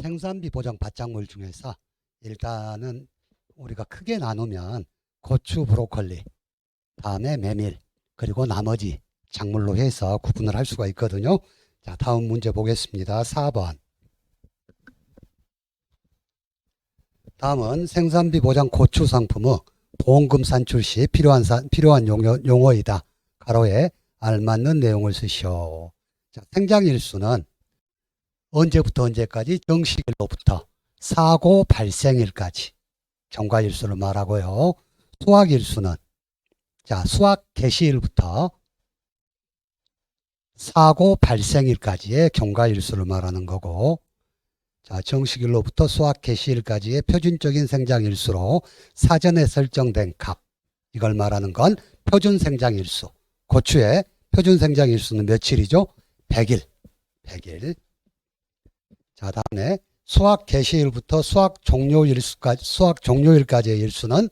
생산비 보장 바짝물 중에서 일단은 우리가 크게 나누면 고추, 브로콜리, 다음에 메밀, 그리고 나머지 작물로 해서 구분을 할 수가 있거든요. 자, 다음 문제 보겠습니다. 4번. 다음은 생산비 보장 고추 상품의 보험금 산출 시 필요한 용어이다. 가로에 알맞는 내용을 쓰시오. 자, 생장일수는 언제부터 언제까지? 정식일로부터 사고 발생일까지 경과일수를 말하고요. 수확일수는 자, 수확 개시일부터 사고 발생일까지의 경과일수를 말하는 거고, 자, 정식일로부터 수확 개시일까지의 표준적인 생장일수로 사전에 설정된 값, 이걸 말하는 건 표준 생장일수. 고추의 표준 생장일수는 며칠이죠? 100일. 100일. 자, 다음에 수확 개시일부터 수확 종료일까지의 일수는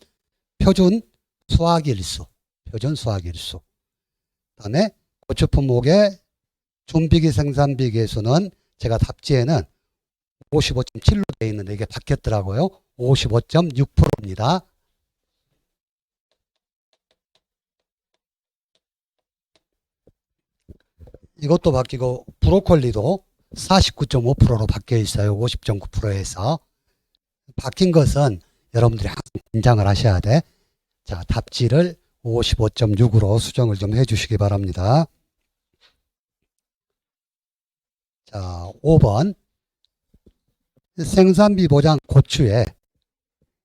표준 수확일수. 표준 수확일수. 다음에 고추 품목의 준비기 생산비 계수는 제가 답지에는 55.7로 되어 있는데 이게 바뀌었더라고요. 55.6%입니다. 이것도 바뀌고 브로콜리도 49.5%로 바뀌어 있어요. 50.9%에서. 바뀐 것은 여러분들이 항상 긴장을 하셔야 돼. 자, 답지를 55.6으로 수정을 좀 해주시기 바랍니다. 자, 5번. 생산비 보장 고추의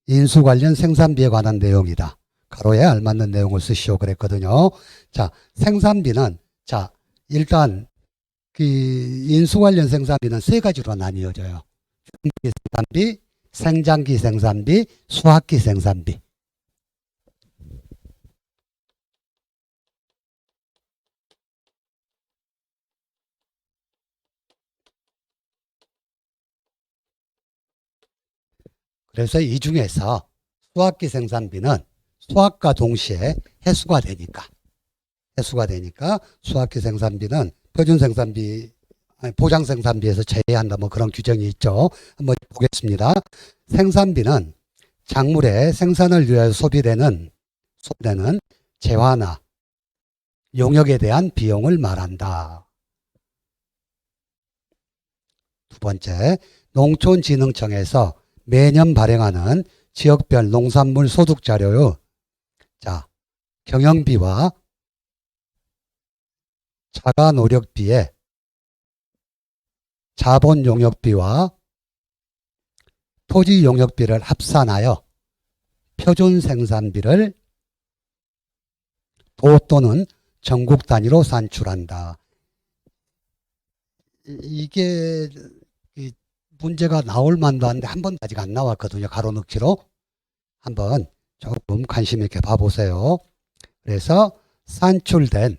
인수 관련 생산비에 관한 내용이다. 가로에 알맞는 내용을 쓰시오 그랬거든요. 자, 생산비는 자, 일단 그 인수 관련 생산비는 세 가지로 나뉘어져요. 준비기 생산비, 생장기 생산비, 수확기 생산비. 그래서 이 중에서 수확기 생산비는 수확과 동시에 해수가 되니까 수확기 생산비는 표준 생산비, 보장 생산비에서 제외한다, 뭐 그런 규정이 있죠. 한번 보겠습니다. 생산비는 작물의 생산을 위하여 소비되는 재화나 용역에 대한 비용을 말한다. 두 번째, 농촌진흥청에서 매년 발행하는 지역별 농산물 소득 자료의 자, 경영비와 자가 노력비에 자본 용역비와 토지 용역비를 합산하여 표준 생산비를 도 또는 전국 단위로 산출한다. 이게 문제가 나올 만도 한데 한 번도 아직 안 나왔거든요. 가로넣기로. 한번 조금 관심 있게 봐보세요. 그래서 산출된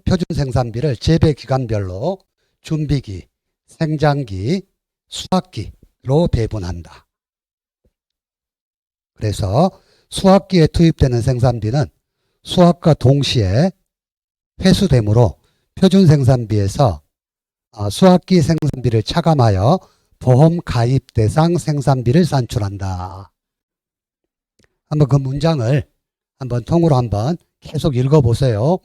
표준 생산비를 재배 기간별로 준비기, 생장기, 수확기로 배분한다. 그래서 수확기에 투입되는 생산비는 수확과 동시에 회수되므로 표준 생산비에서 수확기 생산비를 차감하여 보험 가입 대상 생산비를 산출한다. 한번 그 문장을 한번 통으로 한번 계속 읽어보세요.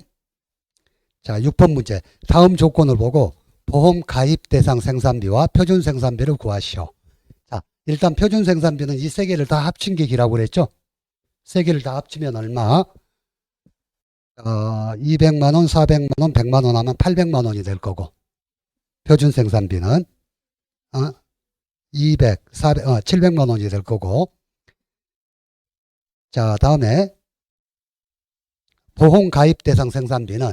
자, 6번 문제. 다음 조건을 보고 보험 가입 대상 생산비와 표준 생산비를 구하시오. 자, 일단 표준 생산비는 이 세 개를 다 합친 게 기라고 그랬죠? 세 개를 다 합치면 얼마? 200만 원, 400만 원, 100만 원 하면 800만 원이 될 거고, 표준 생산비는 200, 400, 700만 원이 될 거고. 자, 다음에 보험 가입 대상 생산비는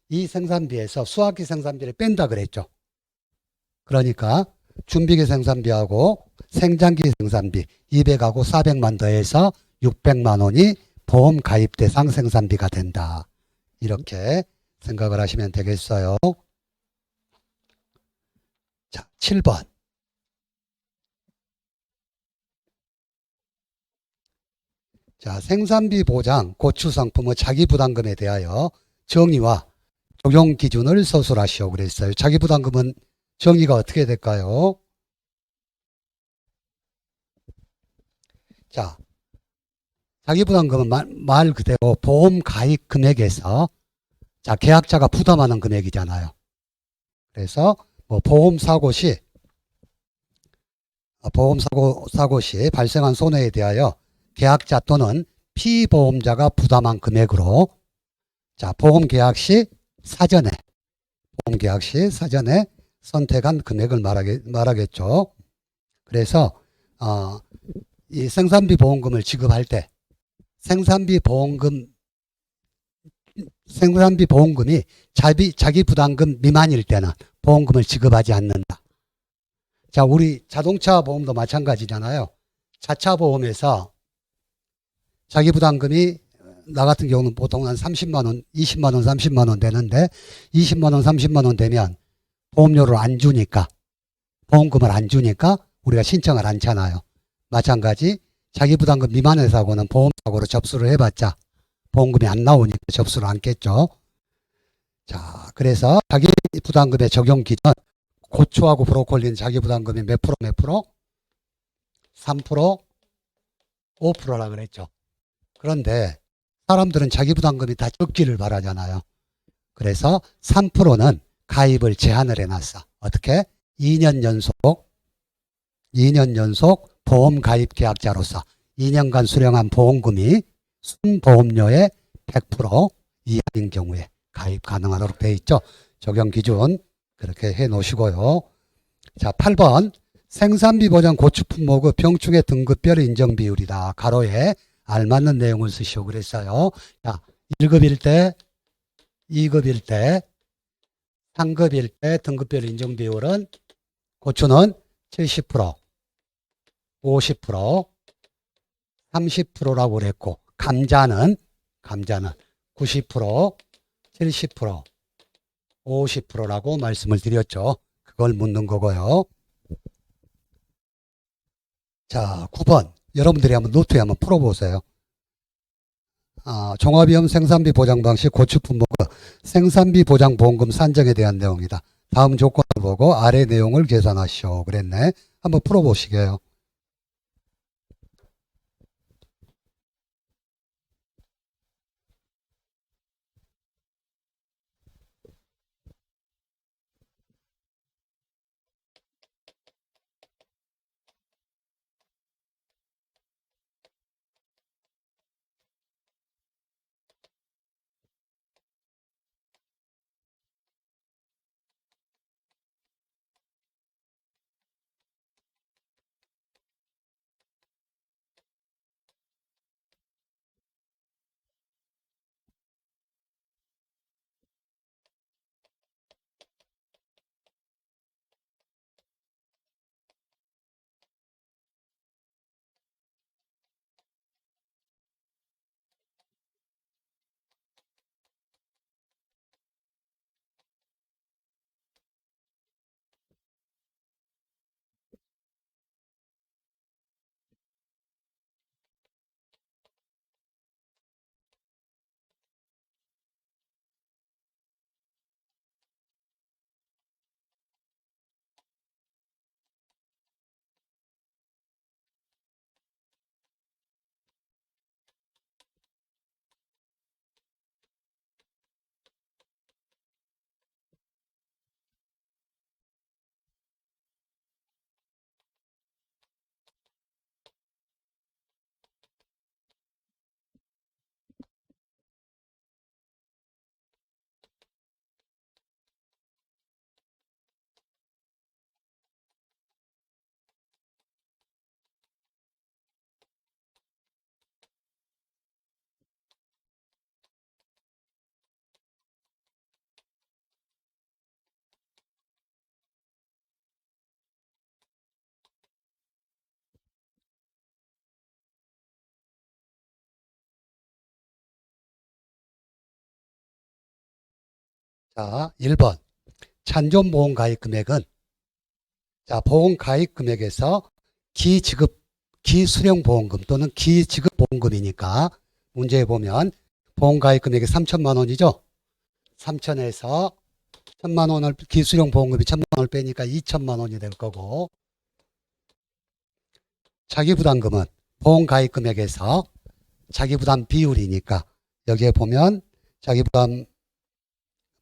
이 생산비에서 수확기 생산비를 뺀다 그랬죠. 그러니까 준비기 생산비하고 생장기 생산비 200하고 400만 더해서 600만 원이 보험 가입 대상 생산비가 된다. 이렇게 생각을 하시면 되겠어요. 자, 7번. 자, 생산비 보장 고추 상품의 자기 부담금에 대하여 정의와 적용 기준을 서술하시오 그랬어요. 자기부담금은 정의가 어떻게 될까요? 자, 자기부담금은 말 그대로 보험 가입 금액에서 자, 계약자가 부담하는 금액이잖아요. 그래서 뭐 보험 사고 시 발생한 손해에 대하여 계약자 또는 피보험자가 부담한 금액으로 자, 보험 계약 시 사전에 선택한 금액을 말하겠죠. 그래서 이 생산비 보험금을 지급할 때 생산비 보험금이 자기 부담금 미만일 때는 보험금을 지급하지 않는다. 자, 우리 자동차 보험도 마찬가지잖아요. 자차 보험에서 자기 부담금이 나 같은 경우는 보통 한 30만 원, 20만 원, 30만 원 되는데 20만 원, 30만 원 되면 보험료를 안 주니까 보험금을 안 주니까 우리가 신청을 않잖아요. 마찬가지 자기 부담금 미만의 사고는 보험사고로 접수를 해봤자 보험금이 안 나오니까 접수를 않겠죠. 자, 그래서 자기 부담금의 적용 기준 고추하고 브로콜리는 자기 부담금이 몇 프로? 3%, 5%라 그랬죠. 그런데 사람들은 자기 부담금이 다 적기를 바라잖아요. 그래서 3%는 가입을 제한을 해놨어. 어떻게? 2년 연속 보험 가입 계약자로서 2년간 수령한 보험금이 순보험료의 100% 이하인 경우에 가입 가능하도록 되어 있죠. 적용 기준 그렇게 해 놓으시고요. 자, 8번 생산비 보장 고추 품목의 병충해 등급별 인정 비율이다. 가로에 알맞는 내용을 쓰시오 그랬어요. 자, 1급일 때, 2급일 때, 3급일 때 등급별 인정 비율은 고추는 70%, 50%, 30%라고 그랬고 감자는 90%, 70%, 50%라고 말씀을 드렸죠. 그걸 묻는 거고요. 자, 9번 여러분들이 한번 노트에 한번 풀어보세요. 종합위험 생산비 보장 방식 고추 품목 생산비 보장 보험금 산정에 대한 내용이다. 다음 조건을 보고 아래 내용을 계산하시오 그랬네. 한번 풀어보시게요. 자, 1번 찬존보험 가입 금액은 자, 보험 가입 금액에서 기수령 보험금 또는 기지급 보험금이니까 문제에 보면 보험 가입 금액이 3천만 원이죠. 3천에서 1천만 원을 기술용 보험금이 1천만 원을 빼니까 2천만 원이 될 거고, 자기부담금은 보험가입 금액에서 자기부담 비율이니까 여기에 보면 자기부담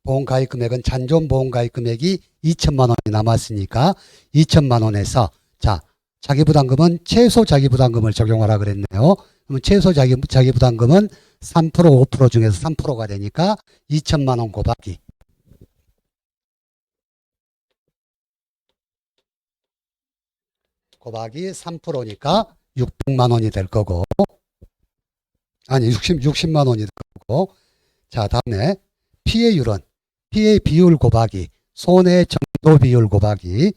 보험가입 금액은 잔존 보험가입 금액이 2천만 원이 남았으니까 2천만 원에서 자 자기부담금은 최소 자기부담금을 적용하라 그랬네요. 그럼 최소 자기부담금은 3% 5% 중에서 3%가 되니까 2천만 원 곱하기 3%니까 600만 원이 될 거고, 아니 60만 원이 될 거고, 자 다음에 피해율은 피해 비율 곱하기 손해 정도 비율 곱하기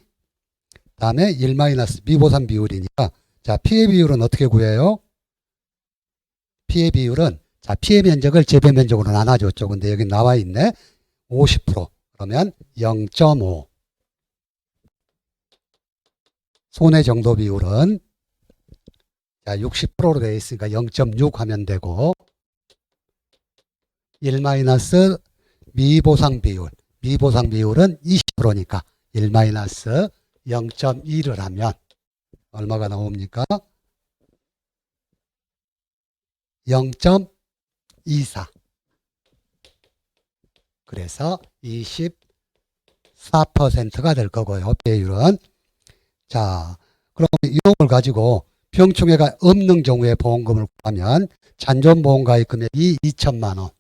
다음에 1 미보상 비율이니까 자 피해 비율은 어떻게 구해요? 피해 비율은 자 피해 면적을 재배 면적으로 나눠줬죠. 근데 여기 나와 있네. 50% 그러면 0.5 손해 정도 비율은 자 60%로 되어 있으니까 0.6 하면 되고 1 미보상 비율 미보상 비율은 20%니까 1 0.2를 하면 얼마가 나옵니까? 0.24 그래서 24%가 될 거고요. 피해율은 자 그럼 이용을 가지고 병충해가 없는 경우에 보험금을 구하면 잔존보험가입 금액이 2천만 원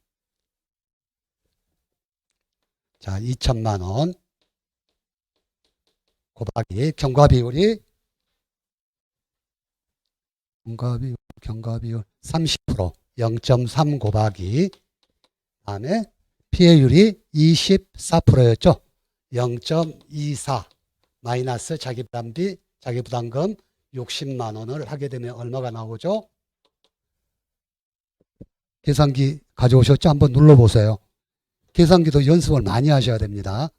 자 2천만 원 곱하기 경과비율이 경과비율 30% 0.3 곱하기 다음에 피해율이 24%였죠. 0.24 마이너스 자기부담금 60만 원을 하게 되면 얼마가 나오죠? 계산기 가져오셨죠? 한번 눌러보세요. 계산기도 연습을 많이 하셔야 됩니다.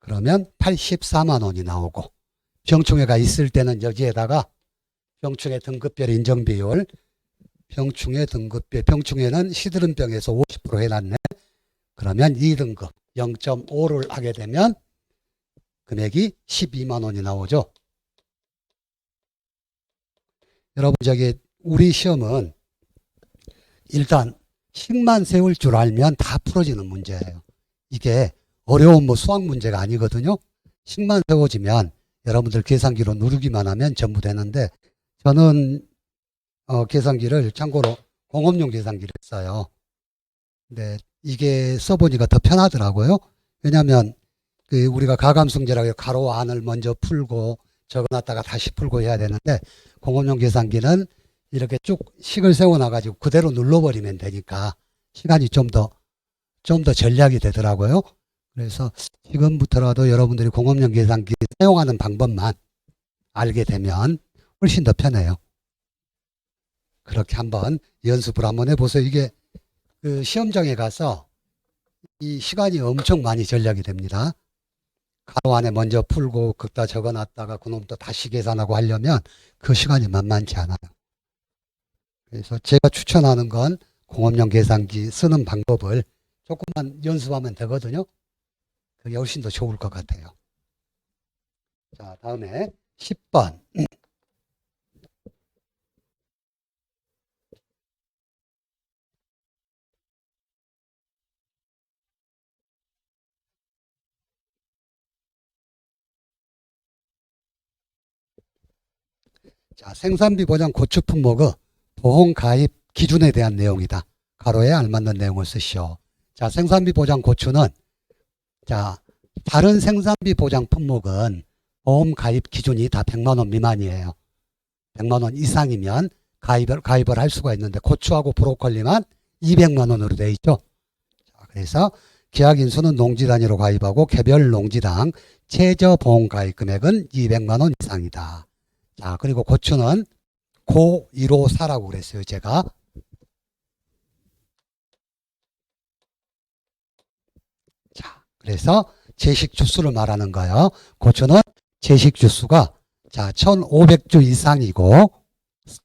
그러면 84만 원이 나오고 병충해가 있을 때는 여기에다가 병충해 등급별 인정비율 병충해 등급별 병충해는 시드름병에서 50% 해놨네. 그러면 2등급 0.5를 하게 되면 금액이 12만 원이 나오죠. 여러분 저기 우리 시험은 일단 식만 세울 줄 알면 다 풀어지는 문제예요. 이게 어려운 수학 문제가 아니거든요. 식만 세워지면 여러분들 계산기로 누르기만 하면 전부 되는데 저는 계산기를 참고로 공업용 계산기를 써요. 근데 이게 써보니까 더 편하더라고요. 왜냐하면 우리가 가감승제라고 가로 안을 먼저 풀고 적어놨다가 다시 풀고 해야 되는데 공업용 계산기는 이렇게 쭉 식을 세워놔가지고 그대로 눌러버리면 되니까 시간이 좀 더 전략이 되더라고요. 그래서 지금부터라도 여러분들이 공업용 계산기 사용하는 방법만 알게 되면 훨씬 더 편해요. 그렇게 한번 연습을 한번 해보세요. 이게 시험장에 가서 이 시간이 엄청 많이 전략이 됩니다. 가로 안에 먼저 풀고 거기다 적어놨다가 그놈도 다시 계산하고 하려면 그 시간이 만만치 않아요. 그래서 제가 추천하는 건 공업용 계산기 쓰는 방법을 조금만 연습하면 되거든요. 그게 훨씬 더 좋을 것 같아요. 자, 다음에 10번. 자, 생산비 보장 고추 품목의 보험 가입 기준에 대한 내용이다. 가로에 알맞는 내용을 쓰시오. 자, 생산비 보장 고추는 자, 다른 생산비 보장 품목은 보험 가입 기준이 다 100만 원 미만이에요. 100만 원 이상이면 가입을 할 수가 있는데 고추하고 브로콜리만 200만 원으로 되어 있죠. 자, 그래서 계약 인수는 농지 단위로 가입하고 개별 농지당 최저 보험 가입 금액은 200만 원 이상이다. 자, 그리고 고추는 고 154라고 그랬어요, 제가. 자, 그래서 제식 주수를 말하는 거예요. 고추는 제식 주수가 자, 1500주 이상이고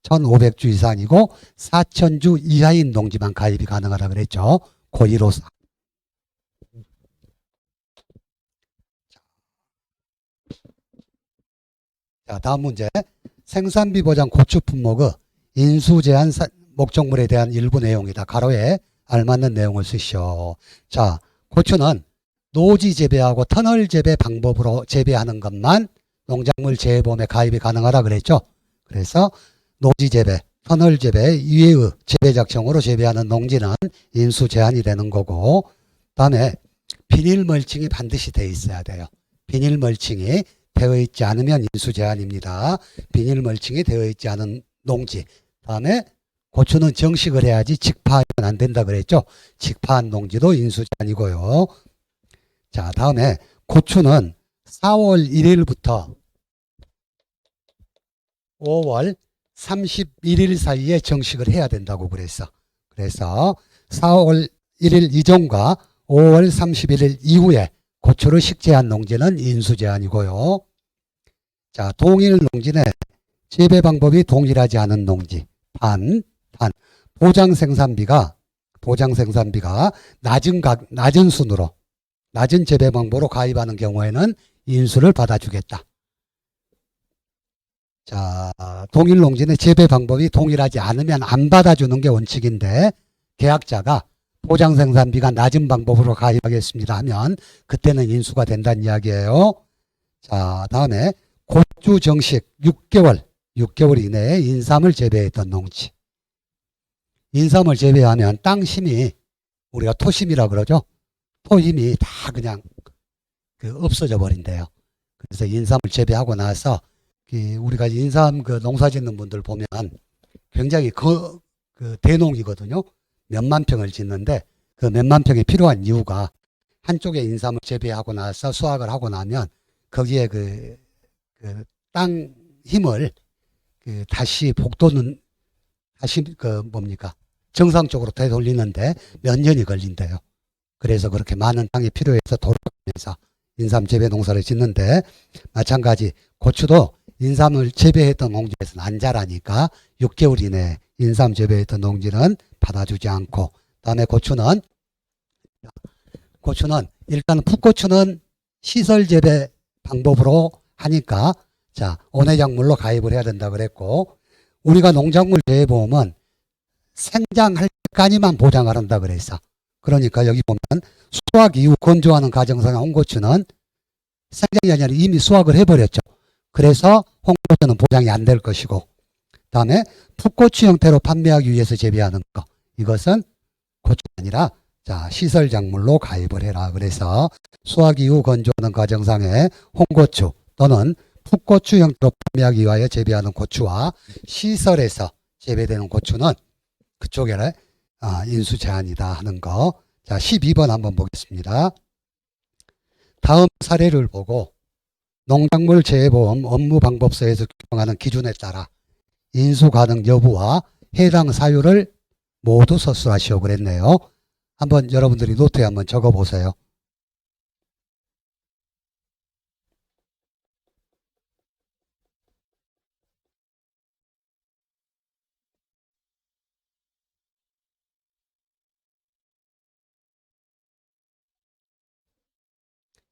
1500주 이상이고 4000주 이하인 농지만 가입이 가능하다 그랬죠. 고1호사. 자, 다음 문제. 생산비 보장 고추 품목의 인수 제한 목적물에 대한 일부 내용이다. 가로에 알맞는 내용을 쓰시오. 자, 고추는 노지 재배하고 터널 재배 방법으로 재배하는 것만 농작물 재해보험에 가입이 가능하다 그랬죠. 그래서 노지 재배, 터널 재배 이외의 재배 작정으로 재배하는 농지는 인수 제한이 되는 거고, 다음에 비닐 멀칭이 반드시 돼 있어야 돼요. 비닐 멀칭이 되어 있지 않으면 인수 제한입니다. 비닐 멀칭이 되어 있지 않은 농지. 다음에 고추는 정식을 해야지 직파하면 안 된다 그랬죠. 직파한 농지도 인수 제한이고요. 자, 다음에 고추는 4월 1일부터 5월 31일 사이에 정식을 해야 된다고 그랬어. 그래서 4월 1일 이전과 5월 31일 이후에 고추를 식재한 농지는 인수 제한이고요. 자, 동일 농지내 재배 방법이 동일하지 않은 농지. 단, 보장 생산비가 낮은 순으로, 낮은 재배 방법으로 가입하는 경우에는 인수를 받아주겠다. 자, 동일 농지내 재배 방법이 동일하지 않으면 안 받아주는 게 원칙인데, 계약자가 보장 생산비가 낮은 방법으로 가입하겠습니다 하면 그때는 인수가 된다는 이야기예요. 자, 다음에 고추 정식 6개월 이내에 인삼을 재배했던 농지. 인삼을 재배하면 땅 힘이, 우리가 토심이라 그러죠. 토힘이 다 그냥 없어져 버린대요. 그래서 인삼을 재배하고 나서 우리가 인삼 농사 짓는 분들 보면 굉장히 대농이거든요. 몇만 평을 짓는데 그 몇만 평이 필요한 이유가 한쪽에 인삼을 재배하고 나서 수확을 하고 나면 거기에 땅 힘을 다시 복도는 다시 정상적으로 되돌리는데 몇 년이 걸린대요. 그래서 그렇게 많은 땅이 필요해서 돌아가면서 인삼 재배 농사를 짓는데, 마찬가지 고추도 인삼을 재배했던 농지에서는 안 자라니까 6개월 이내에 인삼 재배했던 농지는 받아주지 않고, 다음에 고추는 일단 풋고추는 시설 재배 방법으로 하니까 자, 온해작물로 가입을 해야 된다 그랬고, 우리가 농작물 재해보험은 생장할 때까지만 보장을 한다 그랬어. 그러니까 여기 보면 수확 이후 건조하는 과정상의 홍고추는 생장이 아니라 이미 수확을 해버렸죠. 그래서 홍고추는 보장이 안 될 것이고, 다음에 풋고추 형태로 판매하기 위해서 재배하는 거, 이것은 고추가 아니라 자, 시설 작물로 가입을 해라. 그래서 수확 이후 건조하는 과정상의 홍고추 또는 풋고추 형태로 판매하기 위하여 재배하는 고추와 시설에서 재배되는 고추는 그쪽에 인수 제한이다 하는 거. 자, 12번 한번 보겠습니다. 다음 사례를 보고 농작물 재해보험 업무방법서에서 규정하는 기준에 따라 인수 가능 여부와 해당 사유를 모두 서술하시오 그랬네요. 한번 여러분들이 노트에 한번 적어보세요.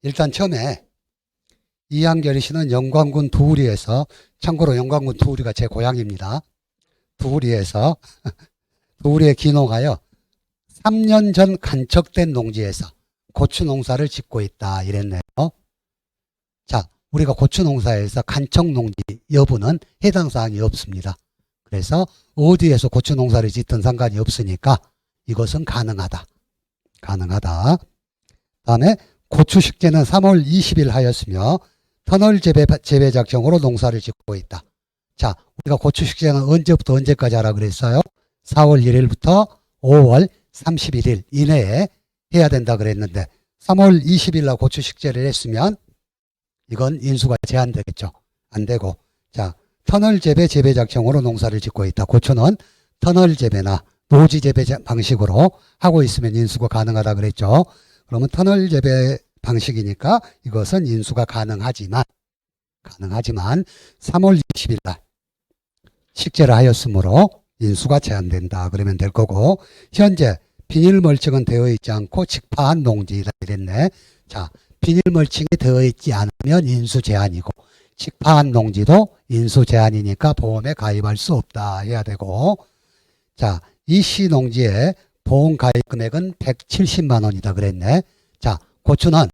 일단 처음에 이한결이 씨는 영광군 두우리에서, 참고로 영광군 두우리가 제 고향입니다. 두우리에서 두우리에 기농하여 3년 전 간척된 농지에서 고추 농사를 짓고 있다 이랬네요. 자, 우리가 고추 농사에서 간척 농지 여부는 해당 사항이 없습니다. 그래서 어디에서 고추 농사를 짓든 상관이 없으니까 이것은 가능하다. 다음에 고추 식재는 3월 20일 하였으며 터널 재배 작정으로 농사를 짓고 있다. 자, 우리가 고추 식재는 언제부터 언제까지 하라 그랬어요? 4월 1일부터 5월 31일 이내에 해야 된다 그랬는데 3월 20일 날 고추 식재를 했으면 이건 인수가 제한되겠죠. 안 되고, 자, 터널 재배 작정으로 농사를 짓고 있다. 고추는 터널 재배나 노지 재배 방식으로 하고 있으면 인수가 가능하다 그랬죠. 그러면 터널 재배 방식이니까 이것은 인수가 가능하지만 가능하지만 3월 20일 날 식재를 하였으므로 인수가 제한된다 그러면 될 거고, 현재 비닐 멀칭은 되어 있지 않고 직파한 농지이다 이랬네. 자, 비닐 멀칭이 되어 있지 않으면 인수 제한이고 직파한 농지도 인수 제한이니까 보험에 가입할 수 없다 해야 되고, 자, 이 시 농지의 보험 가입 금액은 170만 원이다 그랬네. 자, 고추는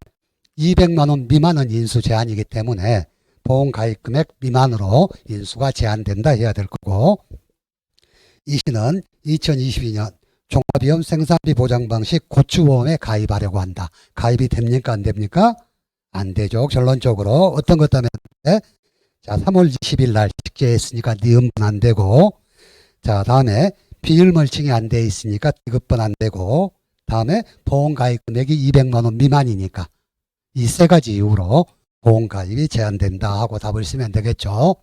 200만 원 미만은 인수 제한이기 때문에 보험 가입 금액 미만으로 인수가 제한된다 해야 될 거고, 이 시는 2022년 종합위험 생산비 보장 방식 고추보험에 가입하려고 한다. 가입이 됩니까? 안 됩니까? 안 되죠. 결론적으로 어떤 것 때문에? 자, 3월 20일 날 식재했으니까 니은은 안 되고, 자, 다음에 비닐 멀칭이 안 돼 있으니까 디귿번 안 되고, 다음에 보험 가입 금액이 200만 원 미만이니까 이 세 가지 이유로 보험 가입이 제한된다 하고 답을 쓰면 되겠죠.